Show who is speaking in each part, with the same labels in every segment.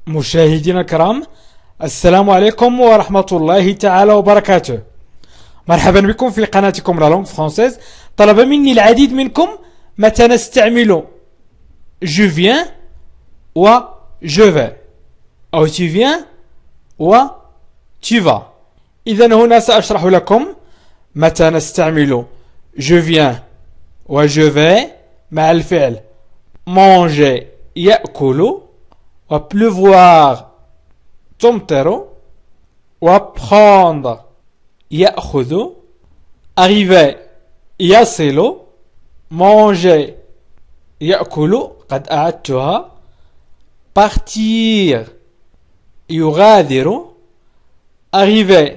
Speaker 1: مشاهدينا الكرام، السلام عليكم ورحمة الله تعالى وبركاته. مرحبا بكم في قناتكم لا لونغ فرونسيز. طلب مني العديد منكم متى نستعمل je viens و je vais أو tu viens و tu vas. إذن هنا سأشرح لكم متى نستعمل je viens و je vais مع الفعل manger يأكل و pleuvoir تمطر و prendre يأخذ arriver يصل manger يأكل قد أعدتها partir يغادر arriver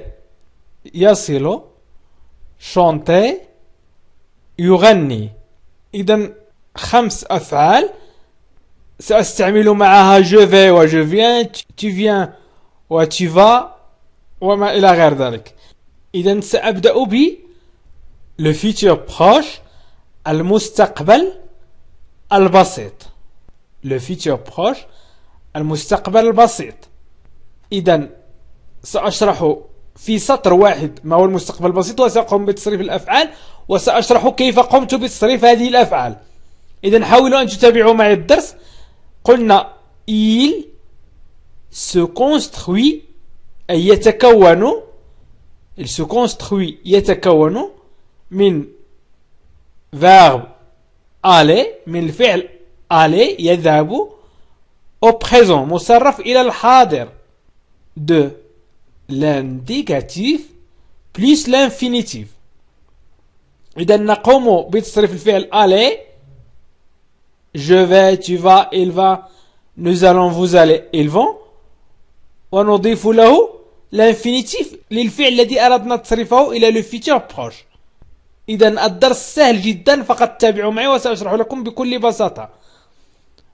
Speaker 1: يصل chanter يغني. إذن 5 أفعال سأستعمل معها je vais و je viens tu viens و tu vas وما إلى غير ذلك. إذن سأبدأ ب le futur proche المستقبل البسيط. le futur proche المستقبل البسيط. إذن سأشرح في سطر واحد ما هو المستقبل البسيط وسأقوم بتصريف الأفعال وسأشرح كيف قمت بتصريف هذه الأفعال. إذن حاولوا أن تتابعوا معي الدرس. قلنا il se construit أي يتكون il se construit يتكون من verbe aller من الفعل aller يذهب au présent مصرف إلى الحاضر de l'indicatif plus l'infinitif. إذا نقوم بتصريف الفعل aller je vais tu vas il va nous allons vous allez ils vont ونضيف له l'infinitif للفعل الذي أردنا تصريفه إلى le futur proche. إذن الدرس سهل جدا فقط تابعوا معي وسأشرح لكم بكل بساطة.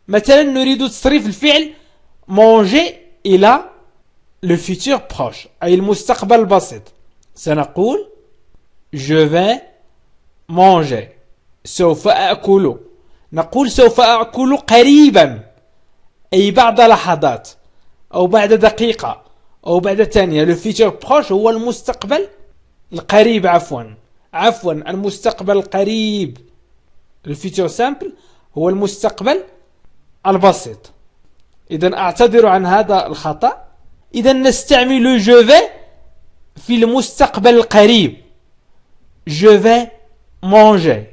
Speaker 1: مثلا نريد تصريف الفعل manger إلى le futur proche أي المستقبل البسيط. سنقول je vais manger سوف أأكل. نقول سوف أأكل قريبا أي بعد لحظات أو بعد دقيقة أو بعد ثانية. le futur proche هو المستقبل القريب عفوا المستقبل القريب. le futur simple هو المستقبل البسيط. إذن أعتذر عن هذا الخطأ. إذن نستعمل je vais في المستقبل القريب je vais manger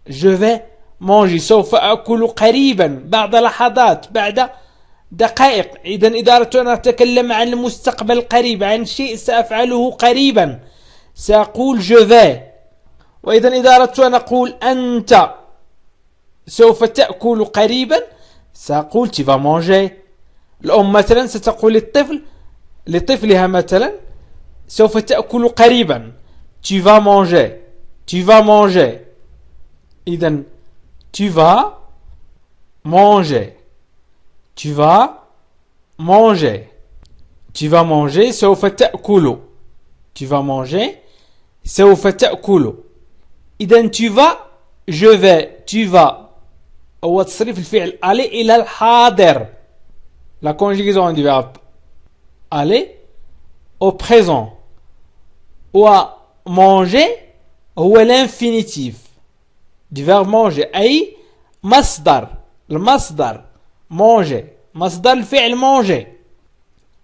Speaker 1: je vais manger سوف أكل قريبا بعد لحظات بعد دقائق. إذن إذا أردت أن أتكلم عن المستقبل القريب عن شيء سأفعله قريبا سأقول je vais. وإذن إذا أردت أن أقول أنت سوف تأكل قريبا سأقول tu vas manger. الأم مثلا ستقول لطفلها مثلا سوف تأكل قريبا tu vas manger tu vas manger. إذن tu vas manger tu vas manger tu vas manger سوف تأكل tu vas manger سوف تأكل. إذن tu vas je vais tu vas هو تصريف الفعل aller إلى الحاضر la conjugaison du verbe aller au présent و manger هو l'infinitif du verbe manger أي مصدر المصدر manger مصدر الفعل manger.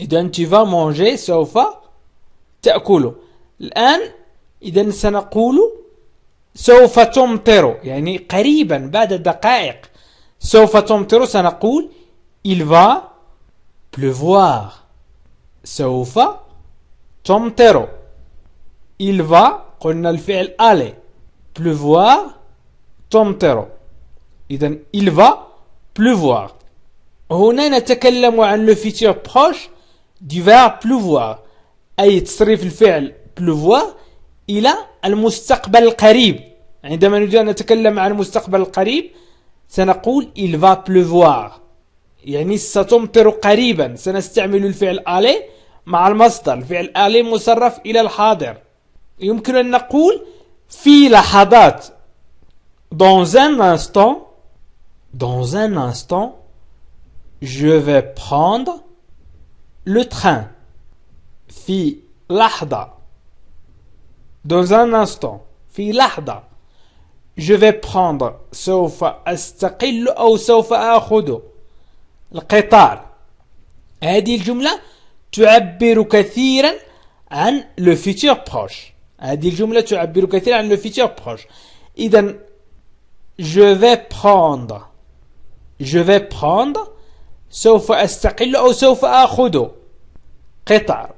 Speaker 1: إذن tu vas manger سوف تأكل. الآن إذن سنقول سوف تمطر يعني قريبا بعد دقائق سوف تمطر سنقول il va pleuvoir سوف تمطر il va قلنا الفعل aller pleuvoir تمطر. إذن il va pleuvoir. هنا نتكلم عن le futur proche du verbe pleuvoir أي تصريف الفعل pleuvoir إلى المستقبل القريب. عندما نريد أن نتكلم عن المستقبل القريب سنقول il va pleuvoir يعني ستمطر قريبا. سنستعمل الفعل aller مع المصدر الفعل aller مصرف إلى الحاضر. يمكن أن نقول في لحظات dans un instant je vais prendre le train. في لحظة. Dans un instant. في لحظة. Je vais prendre. سوف أستقل أو سوف آخذ القطار. هذه الجملة تعبر كثيرا عن le futur proche. هذه الجملة تعبر كثيرا عن le futur proche. إذن je vais prendre. Je vais prendre. سوف أستقل أو سوف آخذ قطار.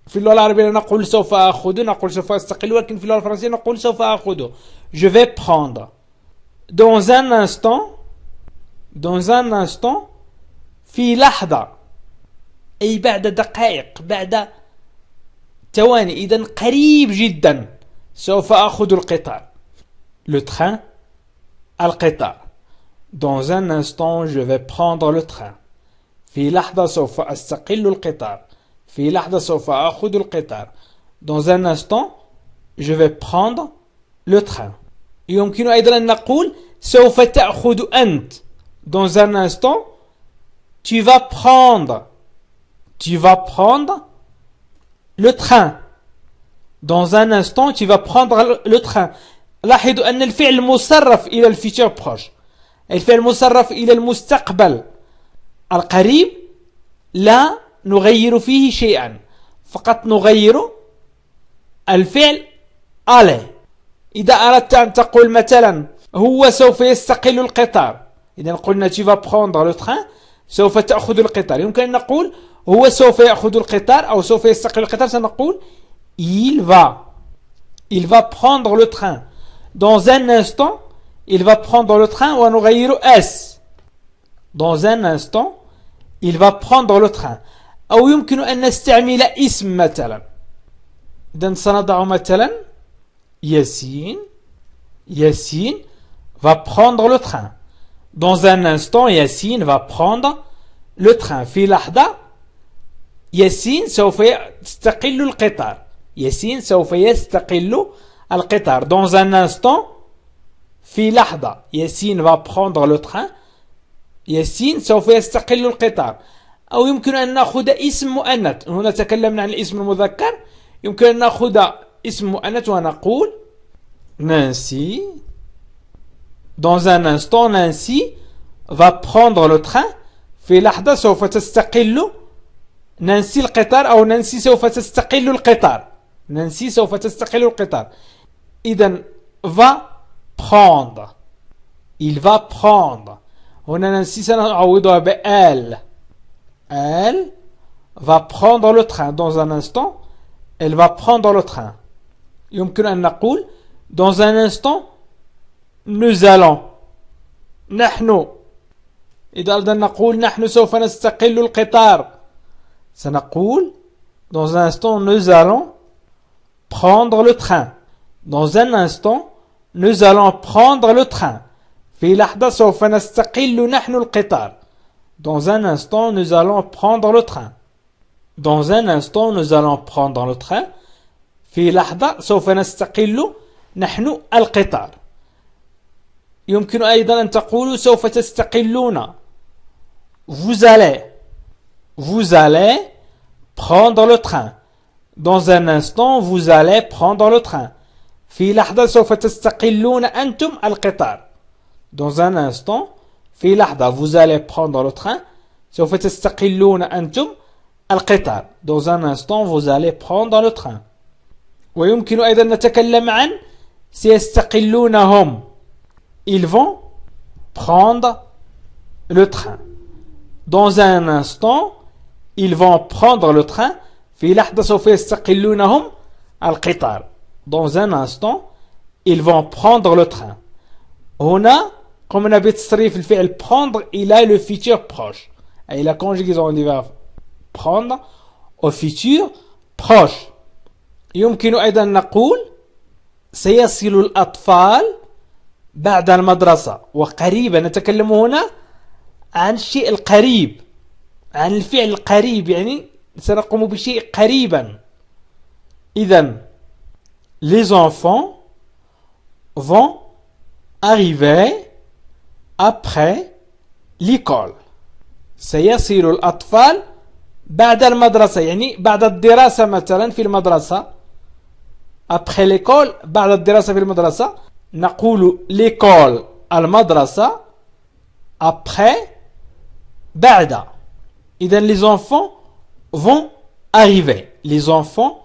Speaker 1: في اللغة العربية نقول سوف آخذ، نقول سوف أستقل، ولكن في اللغة الفرنسية نقول سوف آخذ. Je vais prendre. Dans un instant. Dans un instant. في لحظة. أي بعد دقائق، بعد ثواني، إذن قريب جدا سوف آخذ القطار. Le train. القطار. Dans un instant je vais prendre le train. في لحظة سوف أستقل القطار. في لحظة سوف آخذ القطار. Dans un instant je vais prendre le train. يمكن أيضا أن نقول سوف تأخذ أنت. Dans un instant tu vas prendre. Tu vas prendre le train. Dans un instant tu vas prendre le train. لاحظوا أن الفعل مصرف إلى الفيتشر بروش. الفعل مصرف إلى المستقبل القريب لا نغير فيه شيئا، فقط نغير الفعل aller. إذا أردت أن تقول مثلا هو سوف يستقل القطار، إذا قلنا tu vas prendre le train، سوف تأخذ القطار. يمكن أن نقول هو سوف يأخذ القطار أو سوف يستقل القطار، سنقول il va prendre le train. Dans un instant il va prendre le train ونغير S. Dans un instant il va prendre le train. أو يمكن أن نستعمل اسم مثلا. إذن سنضع مثلا Yassine. Yassine va prendre le train. Dans un instant Yassine va prendre le train. في لحظة ياسين سوف يستقل القطار. ياسين سوف يستقل القطار. Dans un instant في لحظة ياسين va prendre le train. ياسين سوف يستقل القطار. أو يمكن أن نأخذ اسم مؤنث. هنا تكلمنا عن الاسم المذكر، يمكن أن نأخذ اسم مؤنث ونقول Nancy. Dans un instant Nancy va prendre le train. في لحظة سوف تستقل نانسي القطار، أو نانسي سوف تستقل القطار. نانسي سوف تستقل القطار. إذن va prendre. Il va prendre. هنا نانسي سنعوضها ب elle. Elle va prendre le train. Dans un instant elle va prendre le train. يمكن أن نقول dans un instant nous allons. نحن. إذا أردنا نقول نحن سوف نستقل القطار، سنقول dans un instant nous allons prendre le train. Dans un instant nous allons prendre le train. في لحظة سوف نستقل نحن القطار. Dans un instant nous allons prendre le train. Dans un instant nous allons prendre le train. في لحظة سوف نستقل نحن القطار. يمكن أيضا أن تقولوا سوف تستقلون. Vous allez prendre le train. Dans un instant vous allez prendre le train. في لحظة سوف تستقلون أنتم القطار. Dans un instant في لحظة vous allez prendre le train. سوف تستقلون أنتم القطار. Dans un instant vous allez prendre le train. ويمكن أيضا نتكلم عن سيستقلون هم. Ils vont prendre le train. Dans un instant ils vont prendre le train. في لحظة سوف يستقلونهم القطار. Dans un instant ils vont prendre le train. هنا قمنا بتصريف الفعل prendre إلى le futur proche، أي la conjugaison du verbe prendre au futur proche. يمكن أيضا نقول سيصل الأطفال بعد المدرسة. وقريبا نتكلم هنا عن الشيء القريب، عن الفعل القريب، يعني سنقوم بشيء قريبا. إذن les enfants vont arriver après l'école. سيصل الأطفال بعد المدرسة، يعني بعد الدراسة مثلا في المدرسة. après l'école، بعد الدراسة في المدرسة نقول l'école المدرسة، après بعد. إذن les enfants vont arriver. les enfants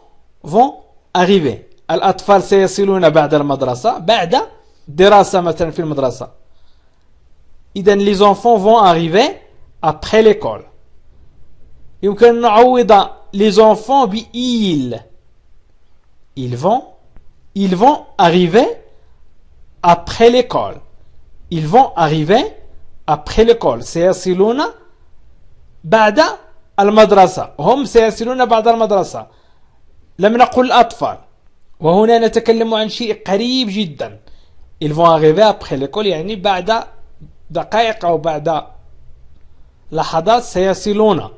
Speaker 1: vont arriver. الأطفال سيصلون بعد المدرسة، بعد دراسة مثلا في المدرسة. إذن les enfants vont arriver après l'école. يمكن أن نعوض les enfants بإل. ils vont arriver après l'école. ils vont arriver après l'école. سيصلون بعد المدرسة. هم سيصلون بعد المدرسة. لم نقل الأطفال، وهنا نتكلم عن شيء قريب جدا. ils vont arriver après l'école يعني بعد دقائق أو بعد لحظات سيصلون.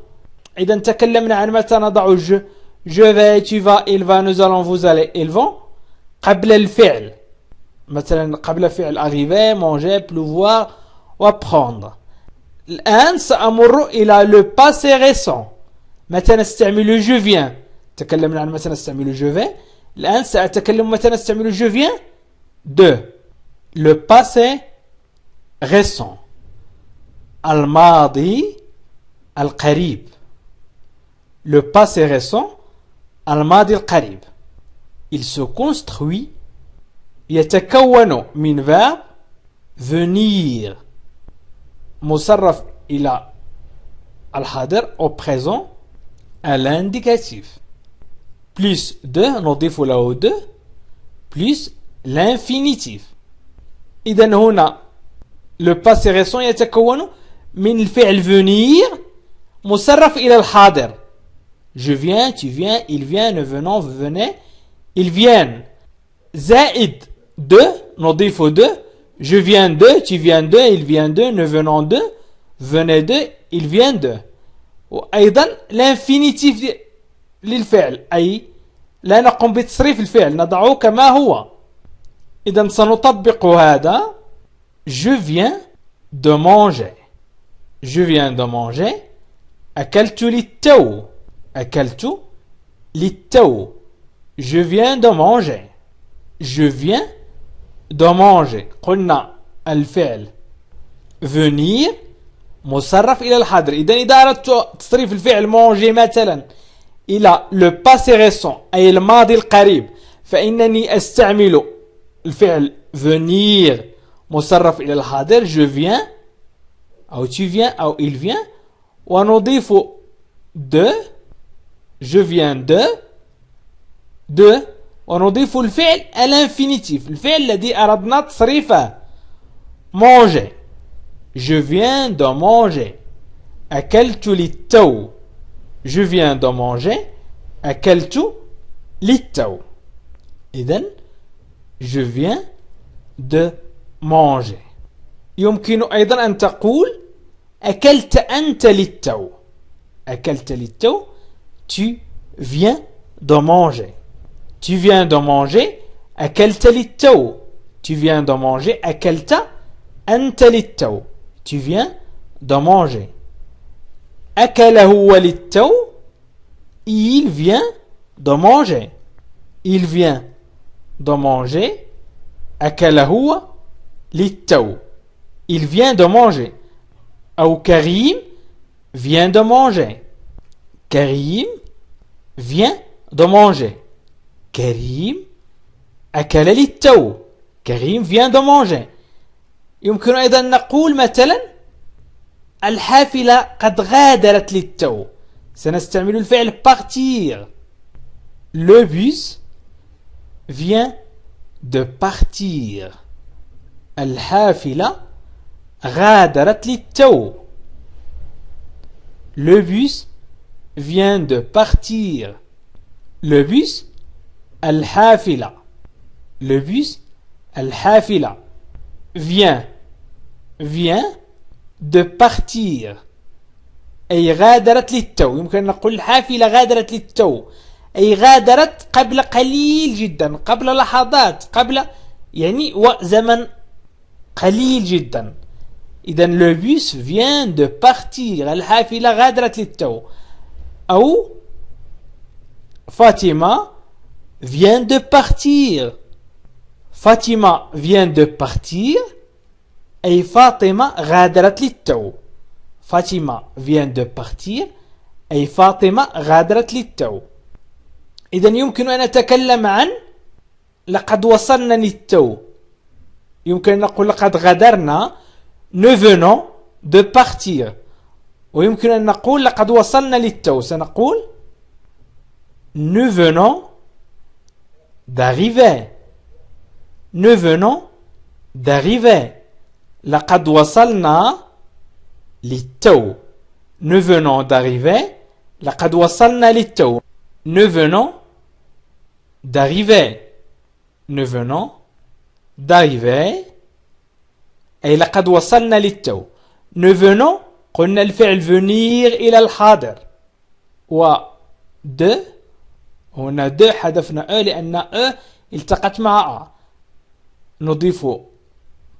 Speaker 1: إذا تكلمنا عن متى نضع je vais, tu vas, il va, nous allons, vous allez, ils vont قبل الفعل. مثلا قبل فعل arriver, manger, pleuvoir وapprendre. الآن سأمر إلى le passé récent. متى نستعمل je viens؟ تكلمنا عن متى نستعمل je vais. الآن سأتكلم متى نستعمل je viens de le passé récent. الماضي القريب. le passé récent الماضي القريب. il se construit يتكون من verbe venir مصرف إلى الحاضر au présent à l'indicatif plus de نضيف له de plus l'infinitif. إذا هنا le passé récent يتكون من الفعل venir مصرف إلى الحاضر. je viens, tu viens, il vient, nous venons, vous venez, ils viennent. زائد de نضيف de je viens de, tu viens de, il vient de, nous venons de, venez de, il vient de. وأيضا l'infinitif للفعل، أي لا نقوم بتصريف الفعل، نضعه كما هو. إذا سنطبق هذا. je viens de manger. je viens de manger. أكلت للتو. أكلت للتو. je viens de manger. je viens de manger. قلنا الفعل venir مصرف إلى الحاضر. إذا أردت تصريف الفعل manger مثلا إلى le passé récent أي الماضي القريب، فإنني أستعمل الفعل venir مصرف إلى الحاضر je viens أو tu viens أو il vient، ونضيف de je viens de ونضيف الفعل à l'infinitif، الفعل الذي أردنا تصريفه manger. je viens de manger. أكلت للتو. je viens de manger. أكلت للتو. إذن je viens de manger. يمكن أيضا أن تقول أكلت أنت للتو. أكلت للتو. tu viens de manger. tu viens de manger. أكلت للتو. tu viens de manger. أكلت أنت للتو. tu viens de manger. أكل هو للتو. il vient de manger. il vient de manger. أكل هو للتو. il vient de manger. أو كريم vient de manger. كريم vient de manger. كريم أكل للتو. كريم vient de manger. يمكن أيضا نقول مثلا الحافلة قد غادرت للتو. سنستعمل الفعل partir. le bus vient de partir. الحافلة غادرت للتو. le bus vient de partir. le bus الحافلة. le bus الحافلة vient de partir أي غادرت للتو. يمكن أن نقول الحافلة غادرت للتو أي غادرت قبل قليل جدا، قبل لحظات، قبل يعني زمن قليل جدا. إذا le bus vient de partir. الحافلة غادرت للتو. أو Fatima vient de partir. Fatima vient de partir. أي فاطمة غادرت للتو. Fatima vient de partir. أي فاطمة غادرت للتو. إذن يمكن أن أتكلم عن لقد وصلنا للتو. يمكن أن نقول لقد غادرنا. Nous venons de partir. ويمكن أن نقول لقد وصلنا للتو. سنقول Nous venons d'arriver. Nous venons d'arriver. لقد وصلنا للتو. Nous venons d'arriver. لقد وصلنا للتو. Nous venons d'arriver. Nous venons d'arriver. أي لقد وصلنا للتو. Nous venons قلنا الفعل venir إلى الحاضر. و de هنا de حذفنا لأن التقت مع نضيف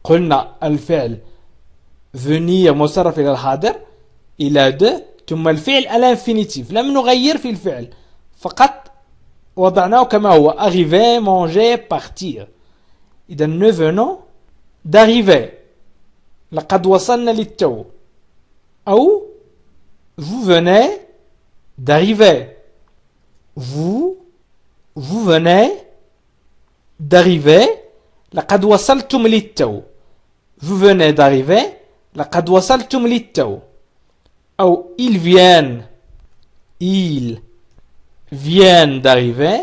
Speaker 1: قلنا الفعل venir مصرف إلى الحاضر إلى de ثم الفعل الانفينيتيف لم نغير في الفعل فقط وضعناه كما هو arriver, manger, partir. إذا nous venons d'arriver. لقد وصلنا للتو. أو vous venez d'arriver. Vous venez d'arriver. لقد وصلتم للتو. Vous venez d'arriver. لقد وصلتم للتو. أو ils viennent d'arriver.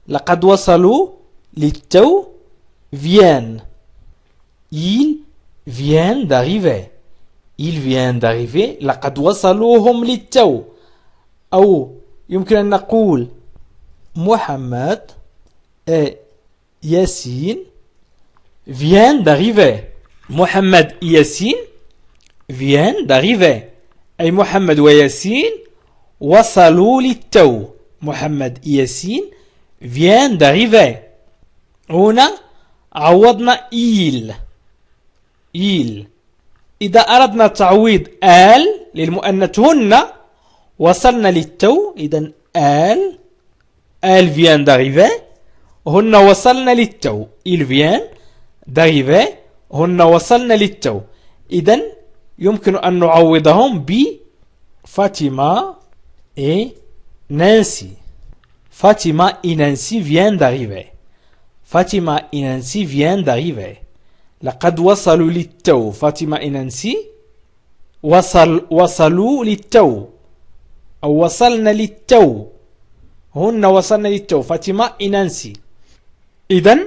Speaker 1: لقد وصلوا للتو. Viennent. Ils viennent d'arriver. Ils viennent d'arriver. لقد وصلوهم للتو. أو يمكن أن نقول محمد et Yassine viennent d'arriver. محمد et Yassine viennent d'arriver. أي محمد وياسين وصلوا للتو. محمد et Yassine viennent d'arriver. هنا عوضنا il. إذا أردنا تعويض آل للمؤنث هن وصلنا للتو. إذن elles viennent d'arriver. هن وصلنا للتو. ils viennent d'arriver. هن وصلنا للتو. إذن يمكن أن نعوضهم ب Fatima et Nancy. Fatima et Nancy viennent d'arriver. Fatima et Nancy viennent d'arriver. لقد وصلوا للتو. فاطمة et Nancy وصلوا للتو. أو وصلنا للتو. هن وصلنا للتو. فاطمة et Nancy. إذن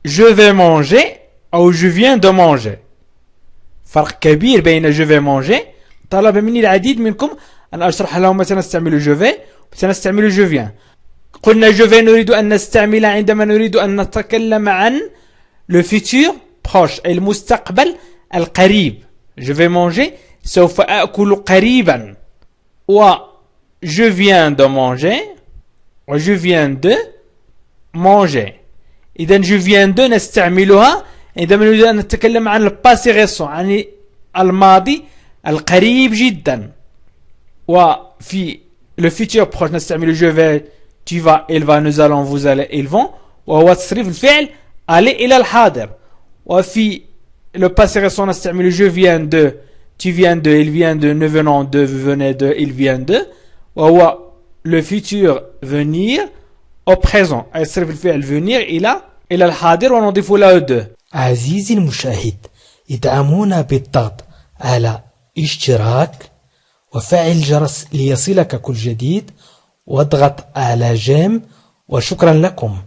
Speaker 1: je vais manger أو je viens de manger. فرق كبير بين je vais manger. طلب مني العديد منكم أن أشرح لهم متى نستعمل je vais ومتى نستعمل je viens. قلنا je vais نريد أن نستعمل عندما نريد أن نتكلم عن le futur proche أي المستقبل القريب. je vais manger سوف أأكل قريبا. و je viens de manger و je viens de manger. إذن je viens de نستعملها عندما نريد أن نتكلم عن الباسي ريسون عن الماضي القريب جدا. وفي le futur proche نستعمل je vais, tu vas, il va, nous allons, vous allez, ils vont. وهو تصريف الفعل aller إلى الحاضر. وفي le passé récent نستعمل je viens de, tu viens de, il vient de, nous venons de, vous venez de, il vient de. وهو le futur venir au présent أي تصريف الفعل venir إلى الحاضر ونضيف له de.
Speaker 2: عزيزي المشاهد، ادعمونا بالضغط على اشتراك وفعل الجرس ليصلك كل جديد واضغط على جيم وشكرا لكم.